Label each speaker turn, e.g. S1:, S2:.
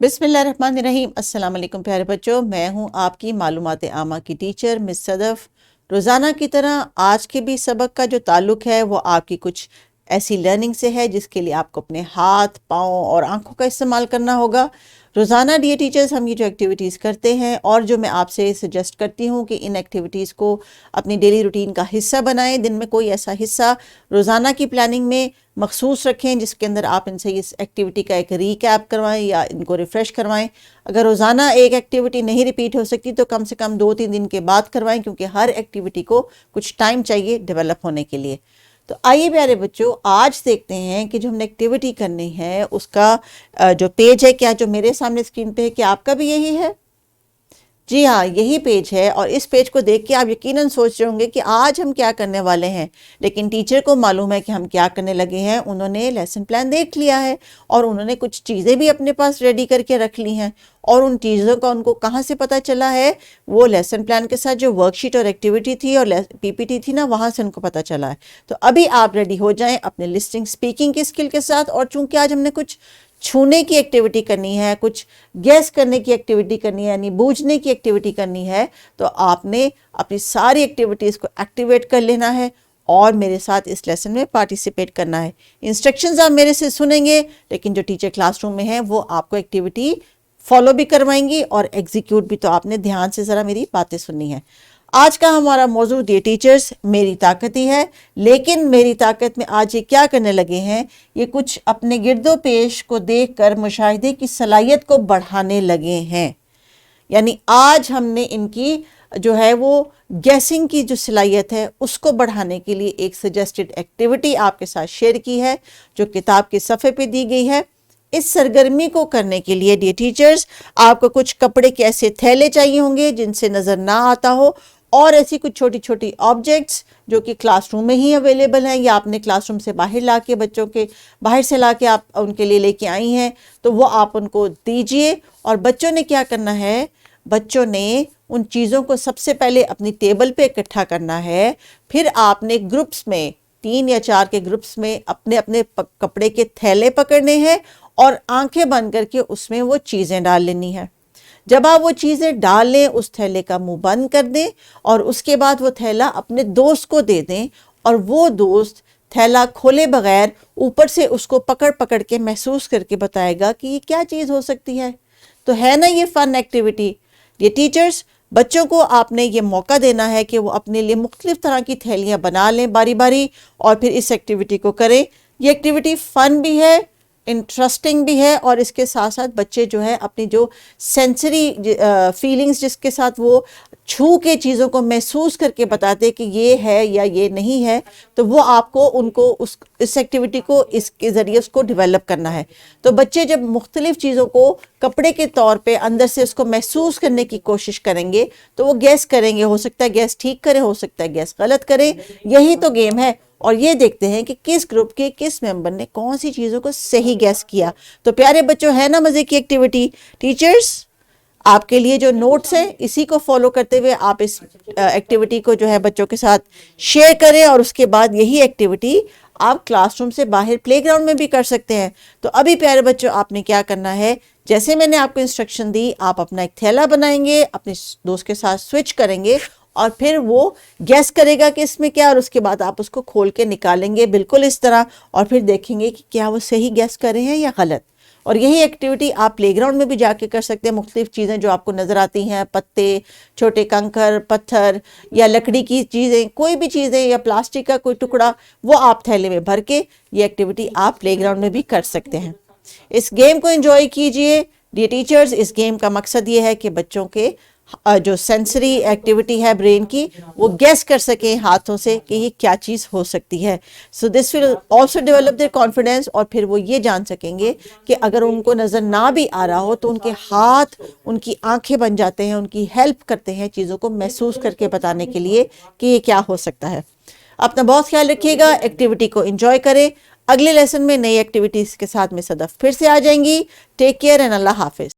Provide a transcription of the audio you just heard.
S1: बिस्मिल्लाहिर्रहमानिर्रहीम। अस्सलाम वालेकुम प्यारे बच्चों, मैं हूं आपकी मालूमात आमा की टीचर मिस सदफ। रोज़ाना की तरह आज के भी सबक का जो ताल्लुक़ है वो आपकी कुछ ऐसी लर्निंग से है जिसके लिए आपको अपने हाथ, पाँव और आँखों का इस्तेमाल करना होगा। रोज़ाना डियर टीचर्स हम ये जो एक्टिविटीज़ करते हैं और जो मैं आपसे सजेस्ट करती हूँ कि इन एक्टिविटीज़ को अपनी डेली रूटीन का हिस्सा बनाएं। दिन में कोई ऐसा हिस्सा रोज़ाना की प्लानिंग में मखसूस रखें जिसके अंदर आप इनसे इस एक्टिविटी का एक रीकैप करवाएं या इनको रिफ़्रेश करवाएं। अगर रोज़ाना एक एक्टिविटी नहीं रिपीट हो सकती तो कम से कम 2-3 दिन के बाद करवाएं, क्योंकि हर एक्टिविटी को कुछ टाइम चाहिए डेवलप होने के लिए। तो आइए प्यारे बच्चों, आज देखते हैं कि जो हमने एक्टिविटी करनी है उसका जो पेज है, क्या जो मेरे सामने स्क्रीन पे है, कि आपका भी यही है? जी हाँ, यही पेज है। और इस पेज को देख के आप यकीनन सोच रहे होंगे कि आज हम क्या करने वाले हैं, लेकिन टीचर को मालूम है कि हम क्या करने लगे हैं। उन्होंने लेसन प्लान देख लिया है और उन्होंने कुछ चीज़ें भी अपने पास रेडी करके रख ली हैं। और उन चीज़ों का उनको कहाँ से पता चला है? वो लेसन प्लान के साथ जो वर्कशीट और एक्टिविटी थी और पीपीटी थी ना, वहाँ से उनको पता चला है। तो अभी आप रेडी हो जाएं अपने लिस्टिंग स्पीकिंग की स्किल के साथ। और चूंकि आज हमने कुछ छूने की एक्टिविटी करनी है, कुछ गैस करने की एक्टिविटी करनी है, यानी बूझने की एक्टिविटी करनी है, तो आपने अपनी सारी एक्टिविटीज़ को एक्टिवेट कर लेना है और मेरे साथ इस लेसन में पार्टिसिपेट करना है। इंस्ट्रक्शंस आप मेरे से सुनेंगे, लेकिन जो टीचर क्लासरूम में है वो आपको एक्टिविटी फॉलो भी करवाएंगी और एग्जीक्यूट भी। तो आपने ध्यान से ज़रा मेरी बातें सुननी है। आज का हमारा मौजू डियर टीचर्स मेरी ताकत ही है। लेकिन मेरी ताकत में आज ये क्या करने लगे हैं, ये कुछ अपने गिरदो पेश को देखकर मुशाहिदे की सलाहियत को बढ़ाने लगे हैं। यानी आज हमने इनकी जो है वो गैसिंग की जो सलाहियत है उसको बढ़ाने के लिए एक सजेस्टेड एक्टिविटी आपके साथ शेयर की है, जो किताब के सफ़े पे दी गई है। इस सरगर्मी को करने के लिए डियर टीचर्स आपको कुछ कपड़े के ऐसे थैले चाहिए होंगे जिनसे नज़र ना आता हो, और ऐसी कुछ छोटी छोटी ऑब्जेक्ट्स जो कि क्लासरूम में ही अवेलेबल हैं या आपने क्लासरूम से बाहर ला के बच्चों के बाहर से ला के आप उनके लिए लेके आई हैं, तो वो आप उनको दीजिए। और बच्चों ने क्या करना है, बच्चों ने उन चीज़ों को सबसे पहले अपनी टेबल पे इकट्ठा करना है। फिर आपने ग्रुप्स में 3 या 4 के ग्रुप्स में अपने अपने कपड़े के थैले पकड़ने हैं और आंखें बंद करके उसमें वो चीज़ें डाल लेनी है। जब आप वो चीज़ें डाल लें, उस थैले का मुंह बंद कर दें और उसके बाद वो थैला अपने दोस्त को दे दें, और वो दोस्त थैला खोले बगैर ऊपर से उसको पकड़ पकड़ के महसूस करके बताएगा कि ये क्या चीज़ हो सकती है। तो है ना ये फन एक्टिविटी। ये टीचर्स बच्चों को आपने ये मौका देना है कि वो अपने लिए मुख्तलिफ तरह की थैलियाँ बना लें बारी बारी और फिर इस एक्टिविटी को करें। ये एक्टिविटी फ़न भी है, इंटरेस्टिंग भी है, और इसके साथ साथ बच्चे जो है अपनी जो सेंसरी फीलिंग्स जिसके साथ वो छू के चीज़ों को महसूस करके बताते कि ये है या ये नहीं है, तो वो आपको उनको इस एक्टिविटी को इसके ज़रिए उसको डेवलप करना है। तो बच्चे जब मुख्तलिफ चीज़ों को कपड़े के तौर पे अंदर से उसको महसूस करने की कोशिश करेंगे तो वो गैस करेंगे। हो सकता है गैस ठीक करें, हो सकता है गैस गलत करें। यही तो गेम है। और ये देखते हैं कि किस ग्रुप के किस मेंबर ने कौन सी चीज़ों को सही गैस किया। तो प्यारे बच्चों, है ना मज़े की एक्टिविटी। टीचर्स आपके लिए जो नोट्स हैं इसी को फॉलो करते हुए आप इस एक्टिविटी को जो है बच्चों के साथ शेयर करें, और उसके बाद यही एक्टिविटी आप क्लासरूम से बाहर प्लेग्राउंड में भी कर सकते हैं। तो अभी प्यारे बच्चों आपने क्या करना है, जैसे मैंने आपको इंस्ट्रक्शन दी, आप अपना एक थैला बनाएंगे, अपने दोस्त के साथ स्विच करेंगे और फिर वो गैस करेगा कि इसमें क्या, और उसके बाद आप उसको खोल के निकालेंगे बिल्कुल इस तरह, और फिर देखेंगे कि क्या वो सही गैस कर रहे हैं या गलत। और यही एक्टिविटी आप प्लेग्राउंड में भी जाके कर सकते हैं। मुख्तलिफ चीज़ें जो आपको नज़र आती हैं, पत्ते, छोटे कंकर, पत्थर या लकड़ी की चीज़ें, कोई भी चीज़ें या प्लास्टिक का कोई टुकड़ा, वो आप थैले में भर के ये एक्टिविटी आप प्लेग्राउंड में भी कर सकते हैं। इस गेम को एंजॉय कीजिए डियर टीचर्स। इस गेम का मकसद ये है कि बच्चों के जो सेंसरी एक्टिविटी है ब्रेन की, वो गैस कर सकें हाथों से कि ये क्या चीज़ हो सकती है। So this will also develop their confidence, और फिर वो ये जान सकेंगे कि अगर उनको नज़र ना भी आ रहा हो तो उनके हाथ, उनकी आंखें बन जाते हैं, उनकी हेल्प करते हैं चीज़ों को महसूस करके बताने के लिए कि ये क्या हो सकता है। अपना बहुत ख्याल रखिएगा, एक्टिविटी को एंजॉय करें। अगले लेसन में नई एक्टिविटीज़ के साथ मैं सदफ फिर से आ जाएंगी। टेक केयर एंड अल्लाह हाफिज़।